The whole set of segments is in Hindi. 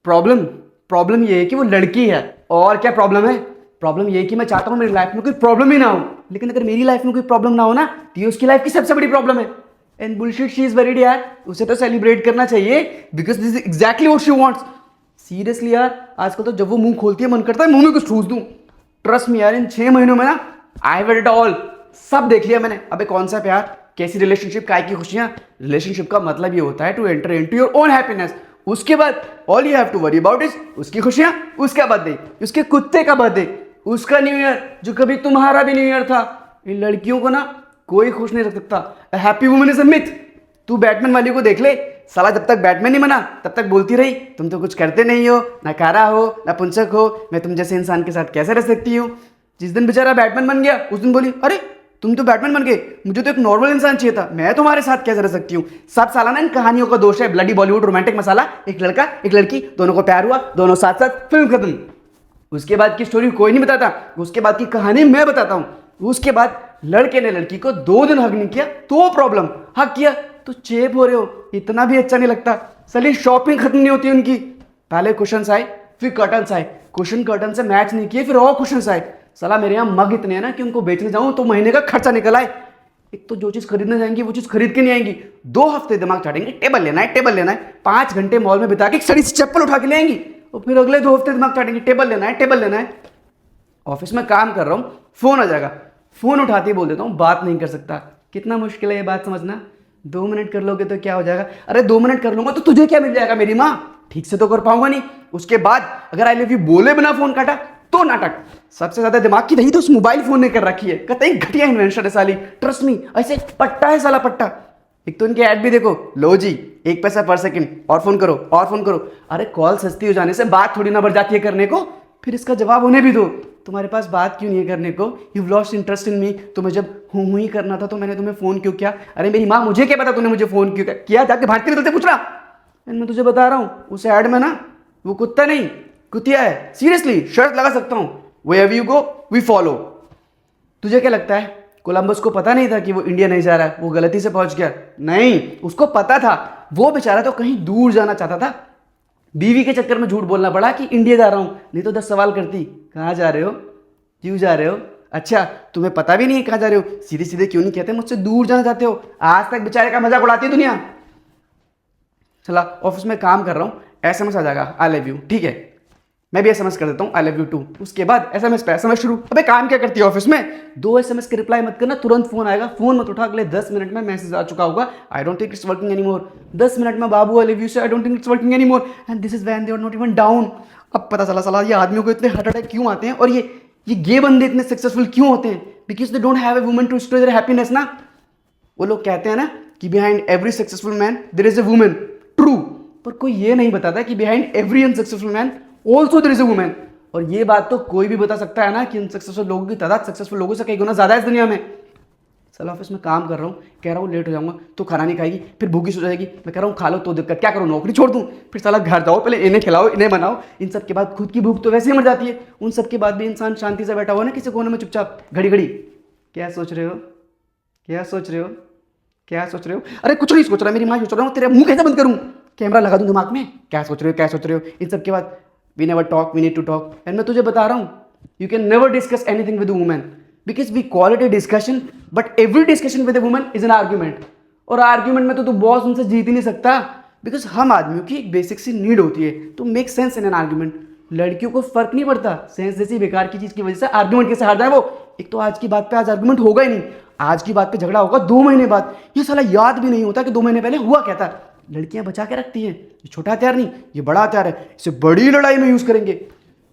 प्रॉब्लम प्रॉब्लम ये है कि वो लड़की है। और क्या प्रॉब्लम है? प्रॉब्लम ये है कि मैं चाहता हूँ मेरी लाइफ में कोई प्रॉब्लम ही ना हो, लेकिन अगर मेरी लाइफ में कोई प्रॉब्लम ना हो ना तो ये उसकी लाइफ की सबसे बड़ी प्रॉब्लम है। And bullshit she is very यार, उसे तो सेलिब्रेट करना चाहिए because this is exactly what she wants. Seriously यार, आजकल तो जब वो मुंह खोलती है मन करता है मुंह में कुछ ठूस दूं। ट्रस्ट मी यार, इन 6 महीनों में ना आई हैव इट ऑल, सब देख लिया मैंने। अबे कौन सा प्यार, कैसी रिलेशनशिप, काय की खुशियां। रिलेशनशिप का मतलब ये होता है to enter into your own happiness. उसके बाद all you have to worry about is उसकी खुशियां, उसका बर्थडे, उसके कुत्ते का बर्थडे, उसका न्यू ईयर जो कभी तुम्हारा भी न्यू ईयर था। इन लड़कियों को ना कोई खुश नहीं रख सकता। Happy woman is a myth. तू बैटमैन वाली को देख ले, साला जब तक बैटमैन नहीं बना तब तक बोलती रही तुम तो कुछ करते नहीं हो, ना कारा हो ना पुंसक हो, मैं तुम जैसे इंसान के साथ कैसे रह सकती हूँ। जिस दिन बेचारा बैटमैन बन गया उस दिन बोली अरे तुम तो बैटमैन बन गए, मुझे तो एक नॉर्मल इंसान चाहिए था, मैं तुम्हारे साथ कैसे रह सकती हूँ। सब साला ना इन कहानियों का दोष है, ब्लडी बॉलीवुड रोमांटिक मसाला। एक लड़का एक लड़की दोनों को प्यार हुआ, दोनों साथ साथ, फिल्म खत्म। उसके बाद की स्टोरी कोई नहीं बताता, उसके बाद की कहानी मैं बताता हूँ। उसके बाद लड़के ने लड़की को 2 दिन हक नहीं किया तो प्रॉब्लम, हक किया तो चेप हो रहे हो, इतना भी अच्छा नहीं लगता। साली शॉपिंग खत्म नहीं होती उनकी। पहले कुशन्स आए फिर कर्टन्स आए, कुशन कर्टन से मैच नहीं किए फिर और कुशन्स आए। साला मेरे यहाँ मग इतने हैं ना कि उनको बेचने जाऊं तो महीने का खर्चा निकल आए। एक तो जो चीज खरीदने जाएंगी वो चीज खरीद के नहीं आएंगी, 2 हफ्ते दिमाग चाटेंगे टेबल लेना है टेबल लेना है, 5 घंटे मॉल में बिता के एक सड़ी सी चप्पल उठा के ले आएंगी और फिर अगले 2 हफ्ते दिमाग चाटेंगे टेबल लेना है टेबल लेना है। ऑफिस में काम कर रहा हूँ, फोन आ जाएगा, फोन उठाते ही बोल देता हूँ बात नहीं कर सकता। कितना मुश्किल है ये बात समझना। 2 मिनट कर लोगे तो क्या हो जाएगा, अरे 2 मिनट कर लूंगा तो तुझे क्या मिल जाएगा, मेरी माँ ठीक से तो कर पाऊंगा नहीं। उसके बाद अगर आई लव यू बोले बिना फोन काटा तो नाटक। सबसे ज्यादा दिमाग की रही तो उस मोबाइल फोन ने कर रखी है, कतई घटिया इन्वेंशन है साली, ट्रस्ट मी। ऐसे पट्टा है साला पट्टा। एक तो इनके ऐड भी देखो, लो जी 1 पैसा पर सेकंड और फोन करो और फोन करो। अरे कॉल सस्ती हो जाने से बात थोड़ी ना बढ़ जाती है करने को, फिर इसका जवाब होने भी दो। तुम्हारे पास बात क्यों नहीं है करने को, यू लॉस्ट इंटरेस्ट इन मी। तुम्हें जब हूँ ही करना था तो मैंने तुम्हें फोन क्यों किया। अरे मेरी माँ मुझे क्या पता तूने मुझे फोन क्यों किया, जाके भारतीय निकलते पूछ रहा। मैं तुझे बता रहा हूँ उस ऐड में ना वो कुत्ता नहीं कुतिया है। सीरियसली शर्त लगा सकता हूँ, wherever you go we follow। तुझे क्या लगता है कोलंबस को पता नहीं था कि वो इंडिया नहीं जा रहा है, वो गलती से पहुंच गया? नहीं, उसको पता था। वो बेचारा तो कहीं दूर जाना चाहता था, बीवी के चक्कर में झूठ बोलना पड़ा कि इंडिया जा रहा हूं, नहीं तो 10 सवाल करती कहाँ जा रहे हो, क्यों जा रहे हो, अच्छा तुम्हें पता भी नहीं है कहाँ जा रहे हो, सीधे सीधे क्यों नहीं कहते मुझसे दूर जाना चाहते हो। आज तक बेचारे का मजाक उड़ाती है दुनिया। चला ऑफिस में काम कर रहा हूँ, एसएमएस आ जाएगा आई लव यू, ठीक है मैं भी एसएमएस कर देता हूँ आई लव यू टू। उसके बाद एसएमएस पे एसएमएस शुरू। अबे काम क्या करती है ऑफिस में, 2 एसएमएस के रिप्लाई मत करना, तुरंत फोन आएगा, फोन मत उठा, अगले 10 मिनट में मैसेज आ चुका होगा I don't think it's working anymore. 10 minute में बाबू I love you say I don't think it's working anymore and this is when they are not even down. अब पता चला साला ये आदमियों को इतने हार्ट अटैक क्यों आते हैं और ये गे बंदे इतने सक्सेसफुल क्यों होते हैं, because they don't have a woman to store their happiness ना। वो लोग कहते हैं ना कि behind every successful man there is a woman, true, पर कोई ये नहीं बताता कि behind every unsuccessful man also there is a woman. और ये बात तो कोई भी बता सकता है ना कि अनसक्सेसफुल लोगों की तादाद सक्सेसफुल लोगों से कई गुना ज्यादा है इस दुनिया में। चलो ऑफिस में काम कर रहा हूँ, कह रहा हूँ लेट हो जाऊंगा तो खाना नहीं खाएगी, फिर भूखी सो जाएगी, मैं कह रहा हूँ खा लो तो दिक्कत, क्या करूँ नौकरी छोड़ दूँ, फिर साला घर जाओ पहले इन्हें खिलाओ इन्हें बनाओ। इन सब के बाद खुद की भूख तो वैसे ही मर जाती है। उन सब के बाद भी इंसान शांति से बैठा हुआ ना किसी कोने में चुपचाप घड़ी घड़ी, क्या सोच रहे हो क्या सोच रहे हो क्या सोच रहे हो, अरे कुछ नहीं सोच रहा, मेरी माँ सोच रहा हूँ तेरा मुंह कैसे बंद करूँ, कैमरा लगा दूँ दिमाग में, क्या सोच रहे हो क्या सोच रहे हो। इन सब के बाद we never talk we need to talk and मैं तुझे बता रहा हूँ you can never discuss anything with a woman because we call it a discussion but every discussion with a woman is an argument। और आर्ग्यूमेंट में तो तू बॉस उनसे जीत ही नहीं सकता बिकॉज हम आदमियों की एक बेसिक सी नीड होती है तो make sense in an argument. लड़कियों को फर्क नहीं पड़ता, सेंस जैसी बेकार की चीज की वजह से आर्ग्यूमेंट कैसे हार जाए वो। एक तो आज की बात पे आज आर्ग्यूमेंट होगा ही नहीं, आज की बात पे झगड़ा होगा 2 महीने बाद, ये साला याद भी नहीं होता कि 2 महीने पहले हुआ क्या था। लड़कियां बचा के रखती हैं, ये छोटा हथियार नहीं ये बड़ा हथियार है, इसे बड़ी लड़ाई में यूज करेंगे।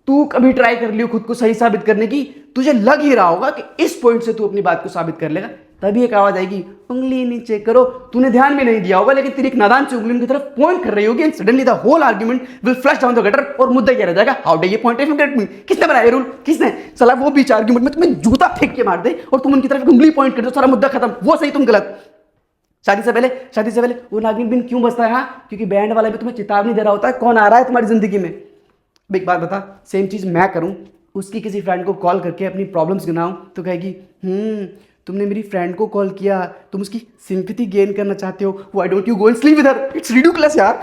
तू कभी ट्राई कर लियो खुद को सही साबित करने की, तुझे लग ही रहा होगा कि इस पॉइंट से तू अपनी बात को साबित कर लेगा, तभी एक आवाज आएगी उंगली नीचे करो। तूने ध्यान भी नहीं दिया होगा लेकिन तेरी एक नादान से उंगली उनकी तरफ पॉइंट कर रही होगी and suddenly the whole argument will flush down the gutter और मुद्दा क्या रह जाएगा, how do you point if get me. किसने बनाया रूल, किसने, साला वो बीच आर्गुमेंट में तुम्हें जूता फेंक के मार दे और तुम उनकी तरफ उंगली पॉइंट कर दो, सारा मुद्दा खत्म, वो सही तुम गलत। शादी से पहले वो नागिन बिन क्यों बजता है, हाँ क्योंकि बैंड वाला भी तुम्हें चेतावनी दे रहा होता है कौन आ रहा है तुम्हारी जिंदगी में। एक बात बता, सेम चीज मैं करूं, उसकी किसी फ्रेंड को कॉल करके अपनी प्रॉब्लम्स गिनाऊं तो कहेगी तुमने मेरी फ्रेंड को कॉल किया, तुम उसकी सिंपैथी गेन करना चाहते हो, why don't you go and sleep with her, it's ridiculous यार।